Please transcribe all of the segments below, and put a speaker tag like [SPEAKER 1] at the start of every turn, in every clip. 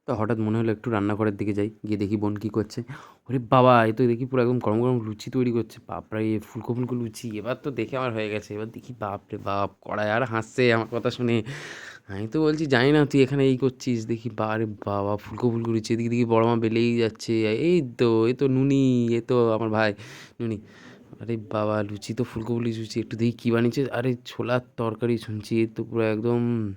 [SPEAKER 1] তো হঠাৎ মনে হলো একটু রান্নাঘরের দিকে যাই, গিয়ে দেখি বোন কী করছে। ওরে বাবা! এ তো দেখি পুরো একদম গরম, গরম লুচি তৈরি করছে। বাপরে! ফুলকো, ফুলকো লুচি। এবার তো দেখে আমার হয়ে গেছে। এবার দেখি বাপরে বাপ! কড়ায় আর হাসছে আমার কথা শুনে। আমি তো বলছি, "জানি না তুই এখানে এই করছিস।" দেখি আরে বাবা! ফুলকো, ফুলকো লুচি। এদিকে দেখি বড় মা বেলেই যাচ্ছে। এই তো, এ তো নুনি, এ তো আমার ভাই নুনি। আরে বাবা! লুচি তো ফুলকো লুচি। একটু দেখি কী বানিয়েছে? আরে ছোলার তরকারি শুনছি, এ তো পুরো একদম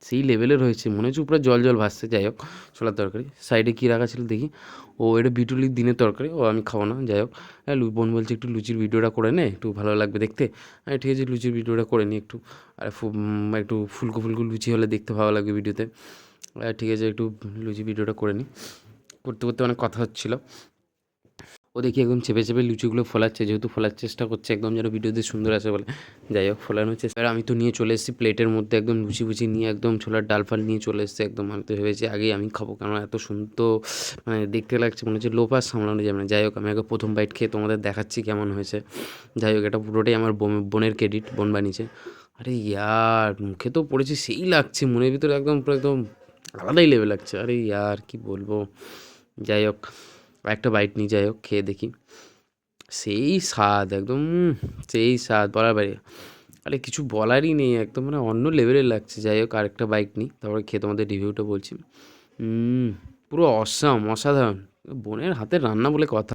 [SPEAKER 1] সেই লেভেলের হয়েছে। মনে হচ্ছে পুরো জল, জল ভাসছে। যাই হোক, ছোলার তরকারি। সাইডে কী রাখা ছিল দেখি। ও এটা বিটুলির দিনের তরকারি। ও আমি খাবো না। যাই হোক, হ্যাঁ, বোন বলছে, "একটু লুচির ভিডিওটা করে নে, একটু ভালো লাগবে দেখতে।" আমি ঠিক আছে লুচির ভিডিওটা করে নিই একটু। আর একটু ফুলকো, ফুলকো লুচি হলে দেখতে ভালো লাগবে ভিডিওতে। ঠিক আছে একটু লুচি ভিডিওটা করে নিই। করতে, করতে অনেক কথা হচ্ছিল। ও দেখি একদম চেপে, চেপে লুচিগুলো ফোলাচ্ছে। যেহেতু ফোলার চেষ্টা করছে একদম যেন ভিডিওতে সুন্দর আসে বলে। যাই হোক, ফোলানোর চেষ্টা। এবার আমি তো নিয়ে চলে এসেছি প্লেটের মধ্যে একদম লুচি ফুচি নিয়ে, একদম ছোলার ডাল ফাল নিয়ে চলে এসেছি একদম। আমি তো ভেবেছি আগেই আমি খাবো, কেননা এত সুন্দর মানে দেখতে লাগছে, মনে হচ্ছে লোভ আর সামলানো যাবে না। যাই হোক, আমি আগে প্রথম বাইট খেয়ে তোমাদের দেখাচ্ছি কেমন হয়েছে। যাই হোক, এটা পুরোটাই আমার বোনের ক্রেডিট, বোন বানিয়েছে। আরে ইয়ার, মুখে তো পড়েছে সেই লাগছে, মনের ভিতরে একদম পুরো একদম আলাদাই লেভেল লাগছে। আরে ইয়ার, কি বলবো। যাই হোক, একটা বাইট নিই। যাই হোক, খেয়ে দেখি। সেই স্বাদ একদম, সেই স্বাদ বলার বাইরে। আরে কিছু বলারই নেই, একদম মানে অন্য লেভেলের লাগছে। যাই হোক, আরেকটা বাইট নিই, তারপরে খেয়ে তোমাদের রিভিউটা বলছি। পুরো অসাম, অসাধারণ। বোনের হাতের রান্না বলে কথা।